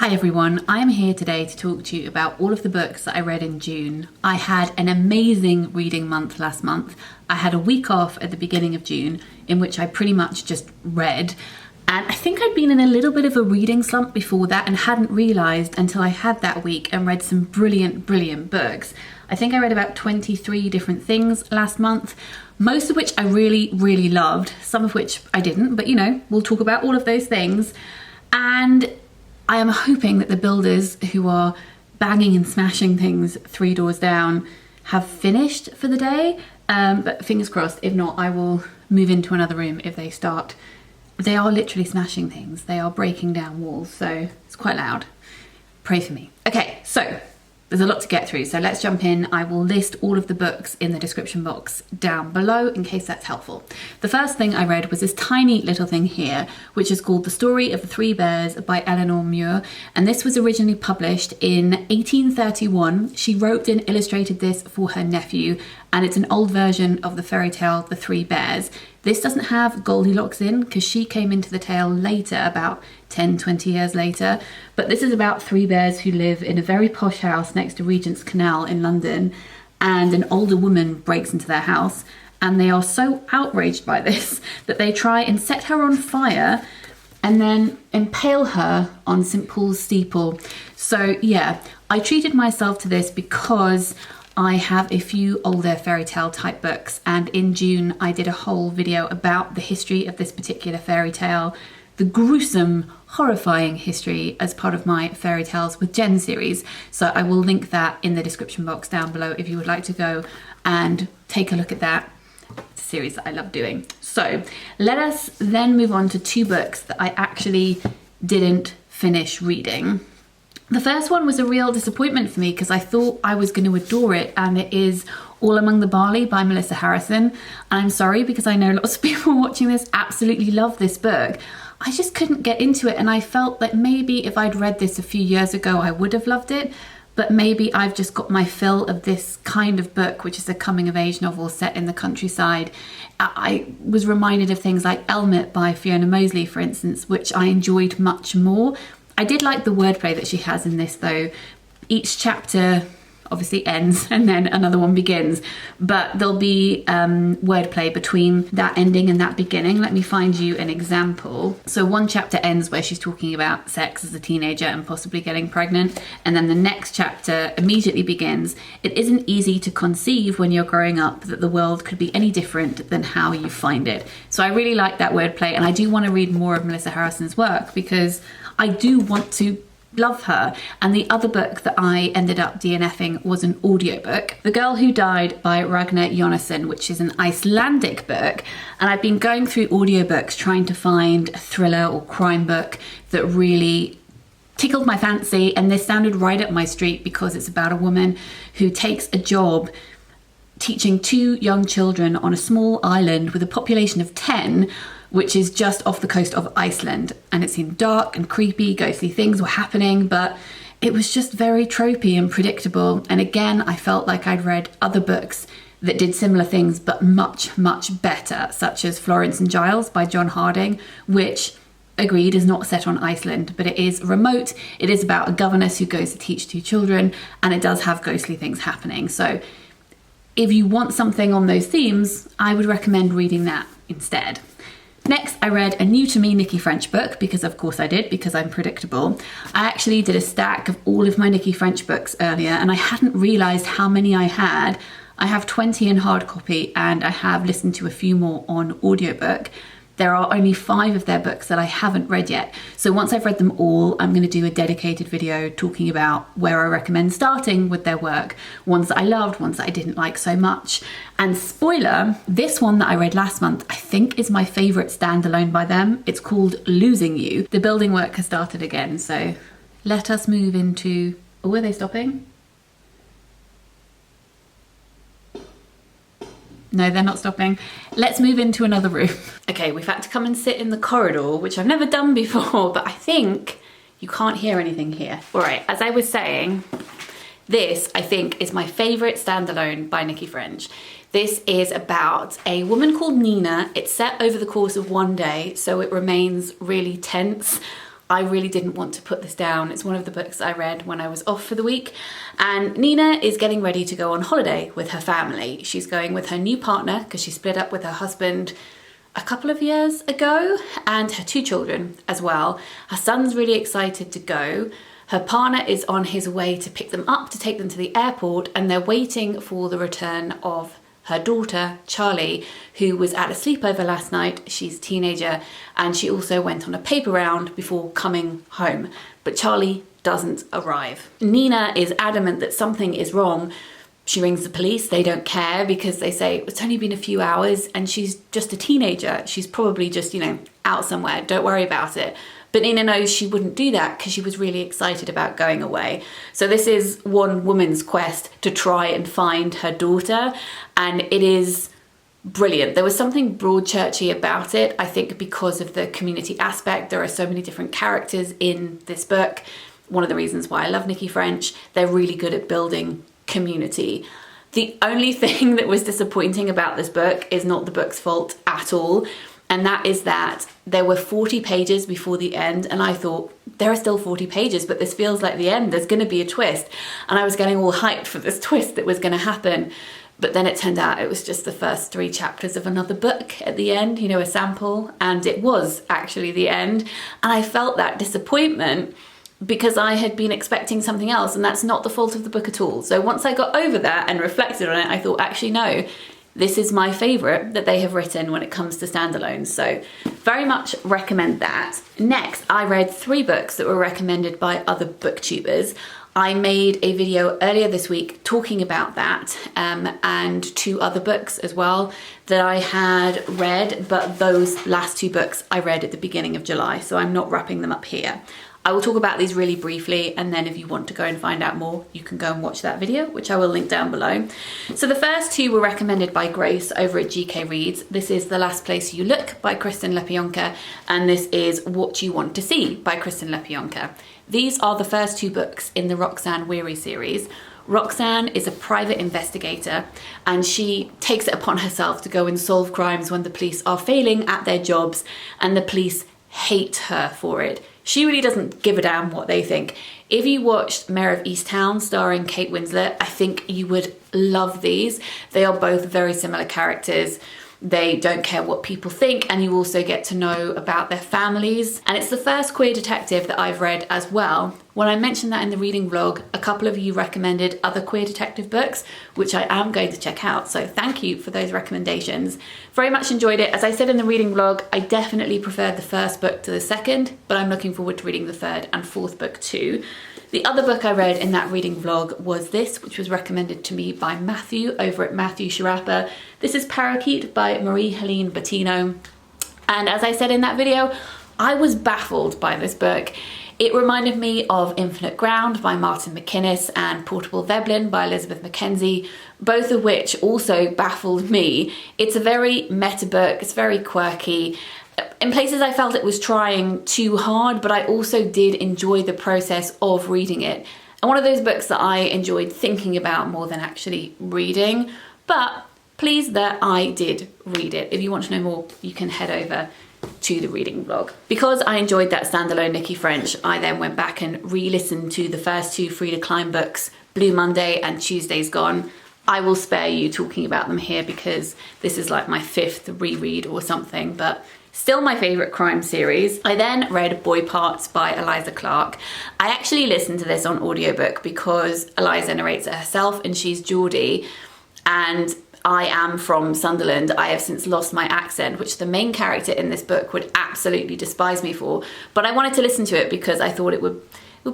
Hi everyone, I am here today to talk to you about all of the books that I read in June. I had an amazing reading month last month. I had a week off at the beginning of June in which I pretty much just read. And I think I'd been in a little bit of a reading slump before that and hadn't realised until I had that week and read some brilliant books. I think I read about 23 different things last month, most of which I really loved, some of which I didn't, but you know, we'll talk about all of those things. And I am hoping that the builders who are banging and smashing things 3 doors down have finished for the day, but fingers crossed. If not, I will move into another room if they start. They are literally smashing things. They are breaking down walls, so it's quite loud. Pray for me. Okay, so there's a lot to get through, so let's jump in. I will list all of the books in the description box down below in case that's helpful. The first thing I read was this tiny little thing here, which is called The Story of the Three Bears by Eleanor Mure, and this was originally published in 1831. She wrote and illustrated this for her nephew, and it's an old version of the fairy tale The Three Bears. This doesn't have Goldilocks in because she came into the tale later, about 10-20 years later, but this is about 3 bears who live in a very posh house next to Regent's Canal in London, and an older woman breaks into their house and they are so outraged by this that they try and set her on fire and then impale her on St. Paul's steeple. So yeah, I treated myself to this because I have a few older fairy tale type books, and in June I did a whole video about the history of this particular fairy tale, the gruesome, horrifying history as part of my Fairy Tales with Jen series. So I will link that in the description box down below if you would like to go and take a look at that. It's a series that I love doing. So let us then move on to 2 books that I actually didn't finish reading. The first one was a real disappointment for me because I thought I was going to adore it, and it is All Among the Barley by Melissa Harrison. And I'm sorry because I know lots of people watching this absolutely love this book. I just couldn't get into it, and I felt that maybe if I'd read this a few years ago I would have loved it, but maybe I've just got my fill of this kind of book, which is a coming of age novel set in the countryside. I was reminded of things like Elmet by Fiona Mosley, for instance, which I enjoyed much more. I did like the wordplay that she has in this though. Each chapter obviously ends and then another one begins, but there'll be wordplay between that ending and that beginning. Let me find you an example. So one chapter ends where she's talking about sex as a teenager and possibly getting pregnant, and then the next chapter immediately begins. It isn't easy to conceive when you're growing up that the world could be any different than how you find it. So I really like that wordplay, and I do want to read more of Melissa Harrison's work because I do want to love her. And the other book that I ended up DNFing was an audiobook, The Girl Who Died by Ragnar, which is an Icelandic book. And I've been going through audiobooks trying to find a thriller or crime book that really tickled my fancy, and this sounded right up my street because it's about a woman who takes a job teaching 2 young children on a small island with a population of 10, which is just off the coast of Iceland. And it seemed dark and creepy, ghostly things were happening, but it was just very tropey and predictable. And again, I felt like I'd read other books that did similar things, but much better, such as Florence and Giles by John Harding, which, agreed, is not set on Iceland, but it is remote. It is about a governess who goes to teach 2 children, and it does have ghostly things happening. So if you want something on those themes, I would recommend reading that instead. Next, I read a new to me Nicci French book, because of course I did, because I'm predictable. I actually did a stack of all of my Nicci French books earlier, and I hadn't realised how many I had. I have 20 in hard copy, and I have listened to a few more on audiobook. There are only 5 of their books that I haven't read yet. So once I've read them all, I'm going to do a dedicated video talking about where I recommend starting with their work. Ones that I loved, ones that I didn't like so much. And spoiler, this one that I read last month, I think is my favourite standalone by them. It's called Losing You. The building work has started again, so let us move into... Oh, are they stopping? No, they're not stopping. Let's move into another room. Okay, we've had to come and sit in the corridor, which I've never done before, but I think you can't hear anything here. All right, as I was saying, this, I think, is my favourite standalone by Nicci French. This is about a woman called Nina. It's set over the course of one day, so it remains really tense. I really didn't want to put this down. It's one of the books I read when I was off for the week. And Nina is getting ready to go on holiday with her family. She's going with her new partner because she split up with her husband a couple of years ago, and her 2 children as well. Her son's really excited to go. Her partner is on his way to pick them up to take them to the airport, and they're waiting for the return of her daughter, Charlie, who was at a sleepover last night. She's a teenager, and she also went on a paper round before coming home. But Charlie doesn't arrive. Nina is adamant that something is wrong. She rings the police. They don't care because they say it's only been a few hours and she's just a teenager. She's probably just, out somewhere. Don't worry about it. But Nina knows she wouldn't do that because she was really excited about going away. So this is one woman's quest to try and find her daughter, and it is brilliant. There was something Broadchurchy about it, I think, because of the community aspect. There are so many different characters in this book. One of the reasons why I love Nicci French. They're really good at building community. The only thing that was disappointing about this book is not the book's fault at all. And that is that there were 40 pages before the end, and I thought, there are still 40 pages, but this feels like the end. There's going to be a twist. And I was getting all hyped for this twist that was going to happen. But then it turned out it was just the first 3 chapters of another book at the end, a sample. And it was actually the end. And I felt that disappointment because I had been expecting something else, and that's not the fault of the book at all. So once I got over that and reflected on it, I thought, actually, no. This is my favourite that they have written when it comes to standalones, so very much recommend that. Next, I read 3 books that were recommended by other booktubers. I made a video earlier this week talking about that, and 2 other books as well that I had read, but those last 2 books I read at the beginning of July, so I'm not wrapping them up here. I will talk about these really briefly, and then if you want to go and find out more, you can go and watch that video, which I will link down below. So the first 2 were recommended by Grace over at GK Reads. This is The Last Place You Look by Kristen Lepionka, and this is What You Want to See by Kristen Lepionka. These are the first 2 books in the Roxanne Weary series. Roxanne is a private investigator, and she takes it upon herself to go and solve crimes when the police are failing at their jobs, and the police hate her for it. She really doesn't give a damn what they think. If you watched Mare of Easttown starring Kate Winslet, I think you would love these. They are both very similar characters. They don't care what people think, and you also get to know about their families. And it's the first queer detective that I've read as well. When I mentioned that in the reading vlog, a couple of you recommended other queer detective books, which I am going to check out. So thank you for those recommendations. Very much enjoyed it. As I said in the reading vlog, I definitely preferred the first book to the second, but I'm looking forward to reading the 3rd and 4th book too. The other book I read in that reading vlog was this, which was recommended to me by Matthew over at Matthew Sharapa. This is Parakeet by Marie-Helene Bertino. And as I said in that video, I was baffled by this book. It reminded me of Infinite Ground by Martin McInnes and Portable Veblen by Elizabeth Mackenzie, both of which also baffled me. It's a very meta book, it's very quirky. In places I felt it was trying too hard, but I also did enjoy the process of reading it. And one of those books that I enjoyed thinking about more than actually reading, but pleased that I did read it. If you want to know more, you can head over to the reading vlog. Because I enjoyed that standalone Nicci French, I then went back and re-listened to the first 2 Free to Climb books, Blue Monday and Tuesday's Gone. I will spare you talking about them here because this is like my 5th reread or something, but still my favourite crime series. I then read Boy Parts by Eliza Clark. I actually listened to this on audiobook because Eliza narrates it herself and she's Geordie, and I am from Sunderland. I have since lost my accent, which the main character in this book would absolutely despise me for, but I wanted to listen to it because I thought it would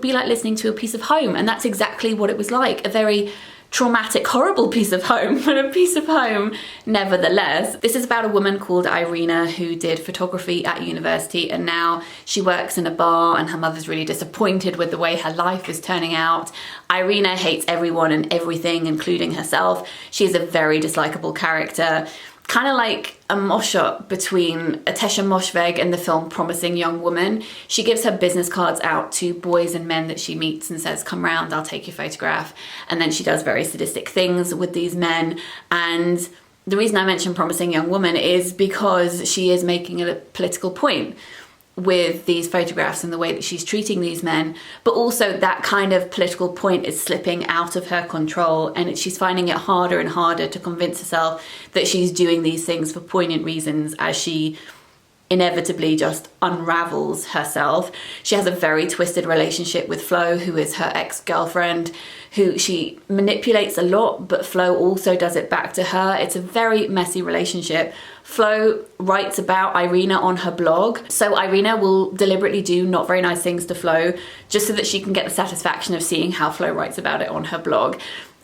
be like listening to a piece of home, and that's exactly what it was like. A very traumatic, horrible piece of home, but a piece of home nevertheless. This is about a woman called Irina who did photography at university, and now she works in a bar, and her mother's really disappointed with the way her life is turning out. Irina hates everyone and everything, including herself. She's a very dislikable character. Kind of like a mosh-up between Atesha Moshfegh and the film Promising Young Woman. She gives her business cards out to boys and men that she meets and says, come round, I'll take your photograph. And then she does very sadistic things with these men. And the reason I mention Promising Young Woman is because she is making a political point. with these photographs and the way that she's treating these men, but also that kind of political point is slipping out of her control, and she's finding it harder and harder to convince herself that she's doing these things for poignant reasons as she inevitably just unravels herself. She has a very twisted relationship with Flo, who is her ex-girlfriend, who she manipulates a lot, but Flo also does it back to her. It's a very messy relationship. Flo writes about Irina on her blog, so Irina will deliberately do not very nice things to Flo just so that she can get the satisfaction of seeing how Flo writes about it on her blog.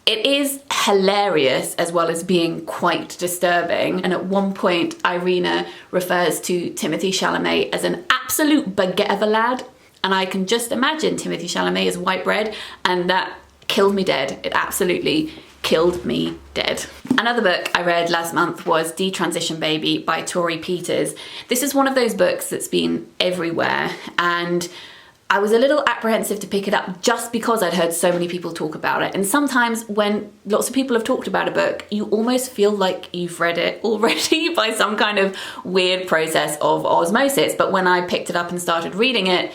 It is hilarious as well as being quite disturbing, and at one point Irina refers to Timothée Chalamet as an absolute baguette of a lad, and I can just imagine Timothée Chalamet as white bread, and that killed me dead. It absolutely killed me dead. Another book I read last month was Detransition Baby by Torrey Peters. This is one of those books that's been everywhere, and I was a little apprehensive to pick it up just because I'd heard so many people talk about it. And sometimes when lots of people have talked about a book, you almost feel like you've read it already by some kind of weird process of osmosis. But when I picked it up and started reading it,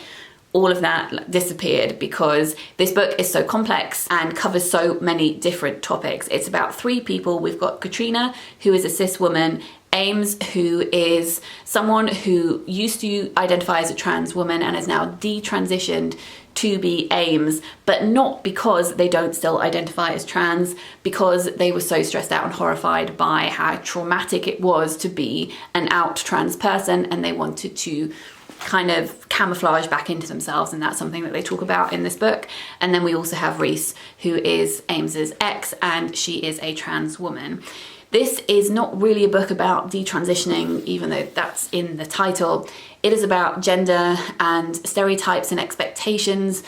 all of that disappeared because this book is so complex and covers so many different topics. It's about three people. We've got Katrina, who is a cis woman, Ames, who is someone who used to identify as a trans woman and is now detransitioned to be Ames, but not because they don't still identify as trans, because they were so stressed out and horrified by how traumatic it was to be an out trans person, and they wanted to kind of camouflage back into themselves, and that's something that they talk about in this book. And then we also have Reese, who is Ames's ex, and she is a trans woman. This is not really a book about detransitioning, even though that's in the title. It is about gender and stereotypes and expectations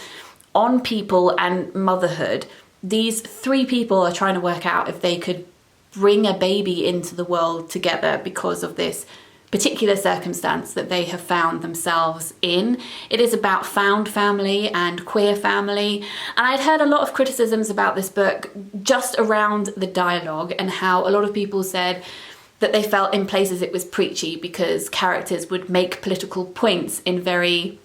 on people and motherhood. These three people are trying to work out if they could bring a baby into the world together because of this particular circumstance that they have found themselves in. It is about found family and queer family, and I'd heard a lot of criticisms about this book just around the dialogue and how a lot of people said that they felt in places it was preachy because characters would make political points in very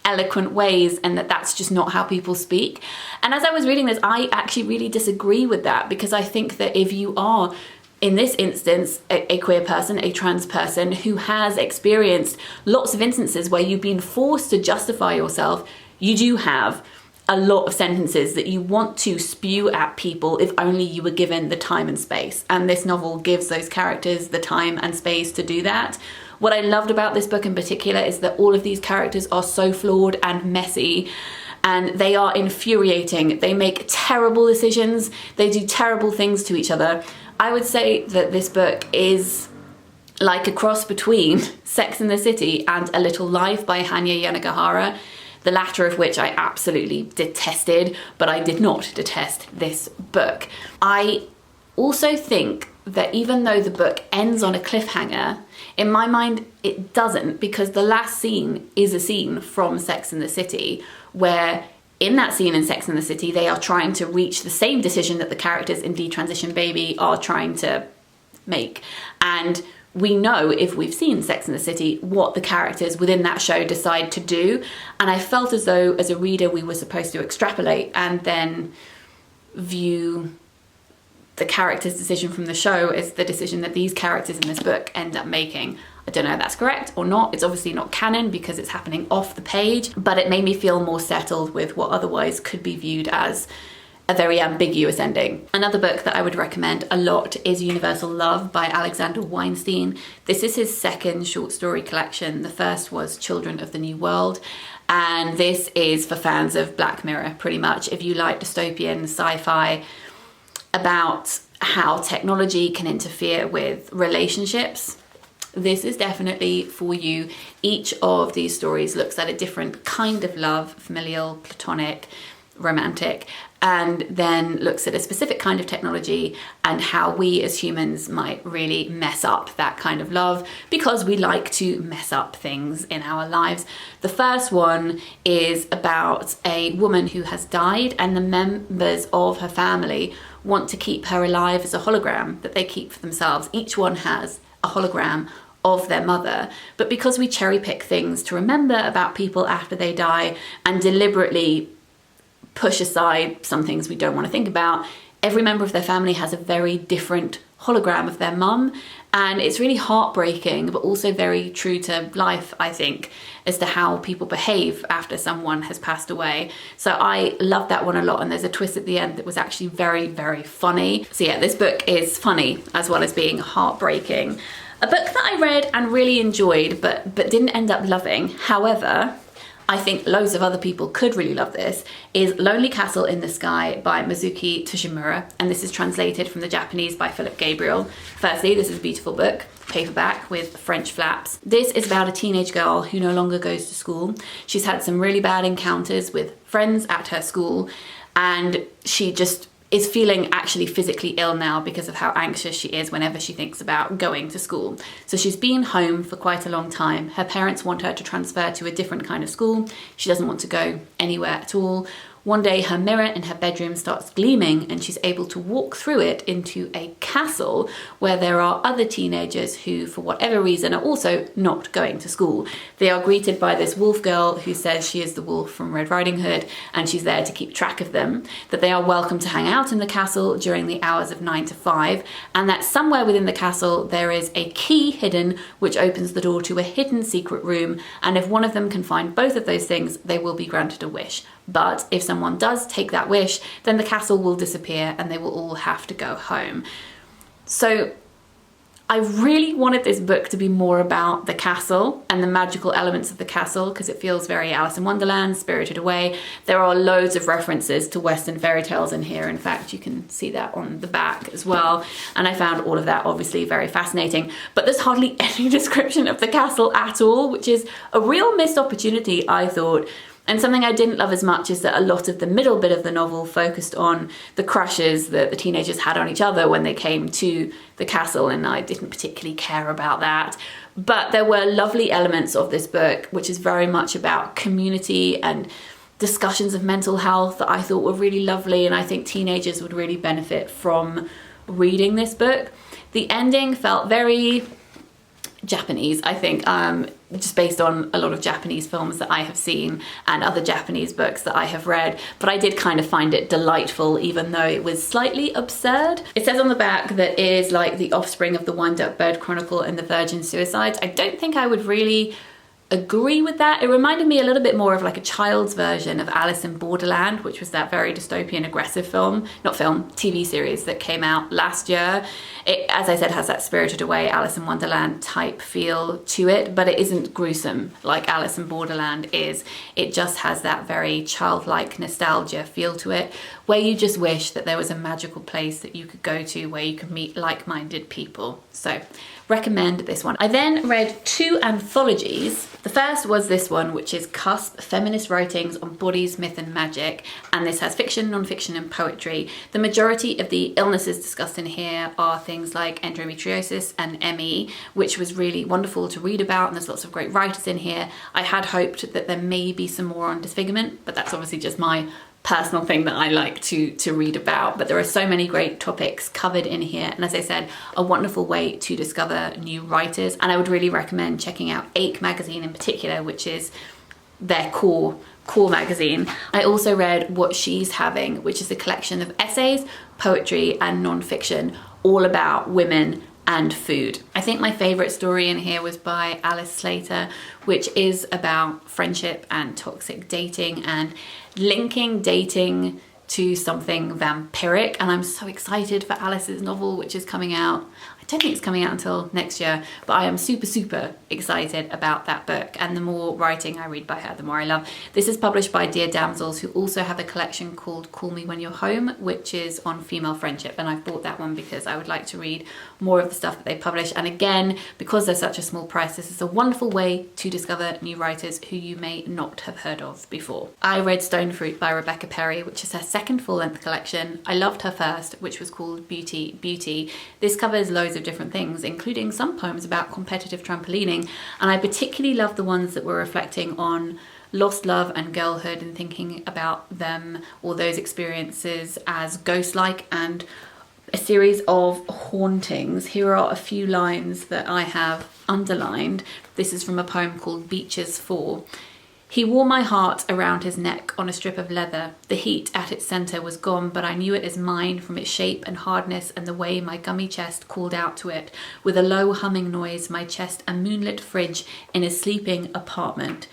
eloquent ways, and that's just not how people speak. And as I was reading this, I actually really disagree with that, because I think that if you are, in this instance, a queer person, a trans person who has experienced lots of instances where you've been forced to justify yourself, you do have a lot of sentences that you want to spew at people if only you were given the time and space. And this novel gives those characters the time and space to do that. What I loved about this book in particular is that all of these characters are so flawed and messy, and they are infuriating. They make terrible decisions. They do terrible things to each other. I would say that this book is like a cross between Sex and the City and A Little Life by Hanya Yanagihara, the latter of which I absolutely detested, but I did not detest this book. I also think that even though the book ends on a cliffhanger, in my mind it doesn't, because the last scene is a scene from Sex and the City, where in that scene in Sex and the City, they are trying to reach the same decision that the characters in Detransition Baby are trying to make. And we know, if we've seen Sex and the City, what the characters within that show decide to do. And I felt as though, as a reader, we were supposed to extrapolate and then view the character's decision from the show as the decision that these characters in this book end up making. I don't know if that's correct or not. It's obviously not canon because it's happening off the page, but it made me feel more settled with what otherwise could be viewed as a very ambiguous ending. Another book that I would recommend a lot is Universal Love by Alexander Weinstein. This is his second short story collection. The first was Children of the New World, and this is for fans of Black Mirror, pretty much. If you like dystopian sci-fi about how technology can interfere with relationships, this is definitely for you. Each of these stories looks at a different kind of love, familial, platonic, romantic, and then looks at a specific kind of technology and how we as humans might really mess up that kind of love, because we like to mess up things in our lives. The first one is about a woman who has died, and the members of her family want to keep her alive as a hologram that they keep for themselves. Each one has a hologram of their mother, but because we cherry pick things to remember about people after they die and deliberately push aside some things we don't want to think about, every member of their family has a very different hologram of their mum, and it's really heartbreaking but also very true to life, I think, as to how people behave after someone has passed away. So I love that one a lot, and there's a twist at the end that was actually very, very funny. So yeah, this book is funny as well as being heartbreaking. A book that I read and really enjoyed but didn't end up loving, however, I think loads of other people could really love this, is Lonely Castle in the Sky by Mizuki Tsujimura, and this is translated from the Japanese by Philip Gabriel. Firstly, this is a beautiful book, paperback with French flaps. This is about a teenage girl who no longer goes to school. She's had some really bad encounters with friends at her school, and she just is feeling actually physically ill now because of how anxious she is whenever she thinks about going to school. So she's been home for quite a long time. Her parents want her to transfer to a different kind of school. She doesn't want to go anywhere at all. One day her mirror in her bedroom starts gleaming and she's able to walk through it into a castle where there are other teenagers who, for whatever reason, are also not going to school. They are greeted by this wolf girl who says she is the wolf from Red Riding Hood and she's there to keep track of them, that they are welcome to hang out in the castle during the hours of 9 to 5, and that somewhere within the castle there is a key hidden which opens the door to a hidden secret room, and if one of them can find both of those things, they will be granted a wish. But if someone does take that wish, then the castle will disappear and they will all have to go home. So I really wanted this book to be more about the castle and the magical elements of the castle, because it feels very Alice in Wonderland, Spirited Away. There are loads of references to Western fairy tales in here. In fact, you can see that on the back as well. And I found all of that obviously very fascinating. But there's hardly any description of the castle at all, which is a real missed opportunity, I thought. And something I didn't love as much is that a lot of the middle bit of the novel focused on the crushes that the teenagers had on each other when they came to the castle, and I didn't particularly care about that. But there were lovely elements of this book, which is very much about community and discussions of mental health that I thought were really lovely, and I think teenagers would really benefit from reading this book. The ending felt very Japanese, I think, just based on a lot of Japanese films that I have seen and other Japanese books that I have read, but I did kind of find it delightful, even though it was slightly absurd. It says on the back that it is like the offspring of the Wind-Up Bird Chronicle and the Virgin Suicides. I don't think I would really agree with that. It reminded me a little bit more of like a child's version of Alice in Borderland, which was that very dystopian aggressive TV series that came out last year. It, as I said, has that Spirited Away Alice in Wonderland type feel to it, but it isn't gruesome like Alice in Borderland is. It just has that very childlike nostalgia feel to it, where you just wish that there was a magical place that you could go to where you could meet like-minded people. So recommend this one. I then read 2 anthologies. The first was this one, which is Cusp, Feminist Writings on Bodies, Myth and Magic, and this has fiction, non-fiction and poetry. The majority of the illnesses discussed in here are things like endometriosis and ME, which was really wonderful to read about, and there's lots of great writers in here. I had hoped that there may be some more on disfigurement, but that's obviously just my personal thing that I like to read about. But there are so many great topics covered in here, and as I said, a wonderful way to discover new writers. And I would really recommend checking out Ache magazine in particular, which is their core magazine. I also read What She's Having, which is a collection of essays, poetry and non-fiction, all about women and food. I think my favourite story in here was by Alice Slater, which is about friendship and toxic dating and linking dating to something vampiric. And I'm so excited for Alice's novel, which is coming out. I don't think it's coming out until next year, but I am super, super excited about that book. And the more writing I read by her, the more I love. This is published by Dear Damsels, who also have a collection called Call Me When You're Home, which is on female friendship. And I've bought that one because I would like to read more of the stuff that they publish. And again, because they're such a small price, this is a wonderful way to discover new writers who you may not have heard of before. I read Stone Fruit by Rebecca Perry, which is her second full-length collection. I loved her first, which was called Beauty, Beauty. This covers loads of different things, including some poems about competitive trampolining, and I particularly love the ones that were reflecting on lost love and girlhood and thinking about them or those experiences as ghost-like and a series of hauntings. Here are a few lines that I have underlined. This is from a poem called Beeches 4. He wore my heart around his neck on a strip of leather. The heat at its centre was gone, but I knew it as mine from its shape and hardness and the way my gummy chest called out to it. With a low humming noise, my chest a moonlit fridge in a sleeping apartment.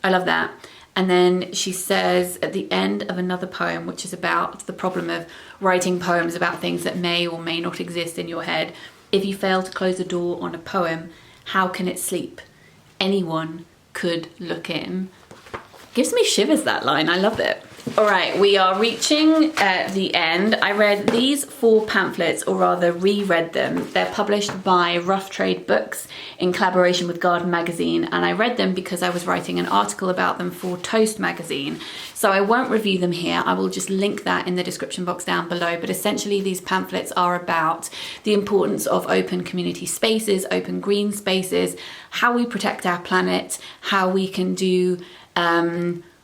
I love that. And then she says at the end of another poem, which is about the problem of writing poems about things that may or may not exist in your head. If you fail to close the door on a poem, how can it sleep? Anyone could look in. Gives me shivers, that line. I love it. All right, we are reaching the end. I read these 4 pamphlets, or rather reread them. They're published by Rough Trade Books in collaboration with Garden Magazine, and I read them because I was writing an article about them for Toast Magazine. So I won't review them here. I will just link that in the description box down below. But essentially these pamphlets are about the importance of open community spaces, open green spaces, how we protect our planet, how we can do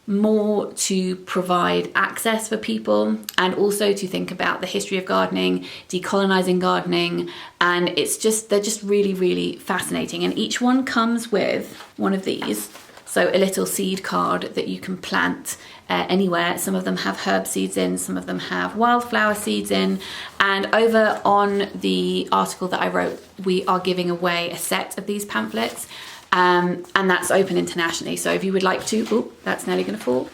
more to provide access for people, and also to think about the history of gardening, decolonizing gardening, and they're just really, really fascinating. And each one comes with one of these. So a little seed card that you can plant anywhere. Some of them have herb seeds in, some of them have wildflower seeds in. And over on the article that I wrote, we are giving away a set of these pamphlets. And that's open internationally. So if you would like to, oh, that's nearly going to fall.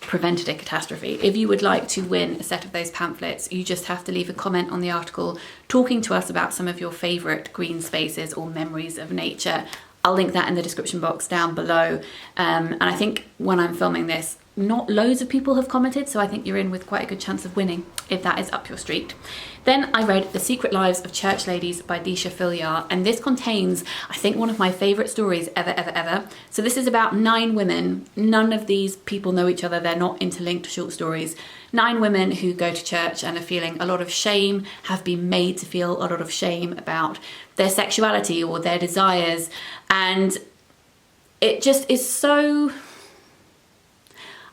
Prevented a catastrophe. If you would like to win a set of those pamphlets, you just have to leave a comment on the article talking to us about some of your favourite green spaces or memories of nature. I'll link that in the description box down below. And I think when I'm filming this, not loads of people have commented, so I think you're in with quite a good chance of winning if that is up your street. Then I read The Secret Lives of Church Ladies by Deesha Philyaw, and this contains, I think, one of my favourite stories ever. So this is about 9 women. None of these people know each other. They're not interlinked short stories. 9 women who go to church and are feeling a lot of shame, have been made to feel a lot of shame about their sexuality or their desires. And it just is so...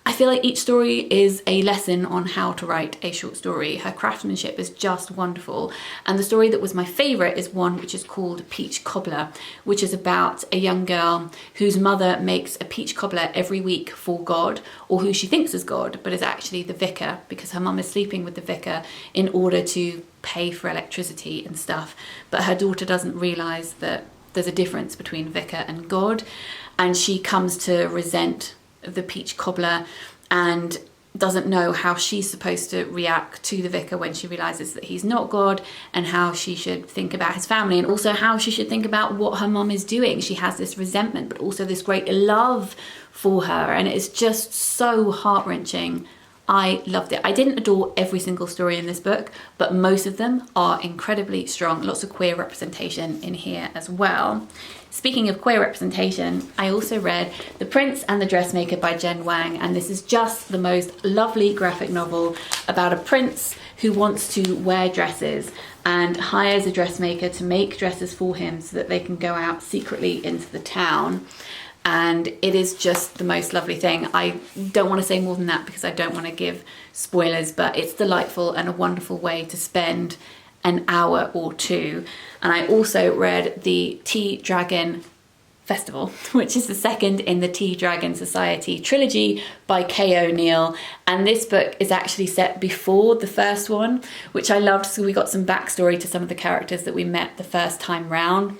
I feel like each story is a lesson on how to write a short story. Her craftsmanship is just wonderful. And the story that was my favourite is one which is called Peach Cobbler, which is about a young girl whose mother makes a peach cobbler every week for God, or who she thinks is God, but is actually the vicar, because her mum is sleeping with the vicar in order to pay for electricity and stuff. But her daughter doesn't realise that there's a difference between vicar and God, and she comes to resent the peach cobbler and doesn't know how she's supposed to react to the vicar when she realizes that he's not God, and how she should think about his family, and also how she should think about what her mum is doing. She has this resentment but also this great love for her, and it's just so heart-wrenching. I loved it. I didn't adore every single story in this book, but most of them are incredibly strong. Lots of queer representation in here as well. Speaking of queer representation, I also read The Prince and the Dressmaker by Jen Wang, and this is just the most lovely graphic novel about a prince who wants to wear dresses and hires a dressmaker to make dresses for him so that they can go out secretly into the town. And it is just the most lovely thing. I don't want to say more than that because I don't want to give spoilers, but it's delightful and a wonderful way to spend an hour or two. And I also read the Tea Dragon Festival, which is the second in the Tea Dragon Society trilogy by Kay O'Neill. And this book is actually set before the first one, which I loved. So we got some backstory to some of the characters that we met the first time round.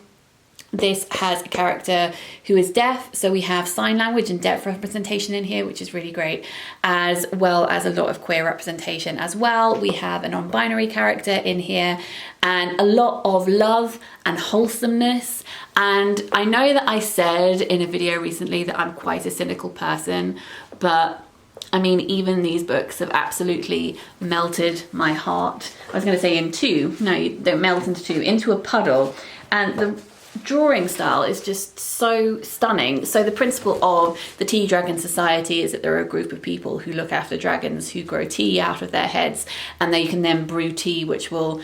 This has a character who is deaf, so we have sign language and deaf representation in here, which is really great, as well as a lot of queer representation as well. We have a non-binary character in here and a lot of love and wholesomeness. And I know that I said in a video recently that I'm quite a cynical person, but I mean, even these books have absolutely melted my heart. I was going to say in two, no, you don't melt into two, into a puddle. And the drawing style is just so stunning. So the principle of the Tea Dragon Society is that there are a group of people who look after dragons who grow tea out of their heads, and they can then brew tea which will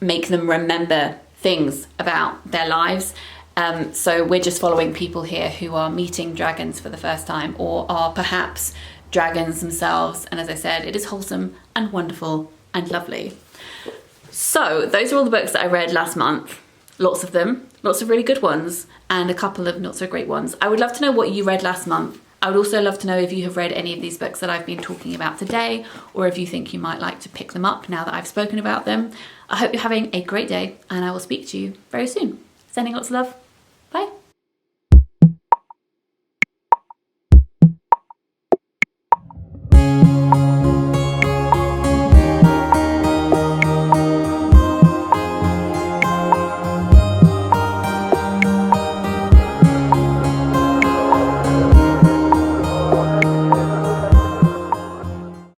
make them remember things about their lives. So we're just following people here who are meeting dragons for the first time, or are perhaps dragons themselves. And as I said, it is wholesome and wonderful and lovely. So those are all the books that I read last month. Lots of them, lots of really good ones, and a couple of not so great ones. I would love to know what you read last month. I would also love to know if you have read any of these books that I've been talking about today, or if you think you might like to pick them up now that I've spoken about them. I hope you're having a great day, and I will speak to you very soon. Sending lots of love. Bye.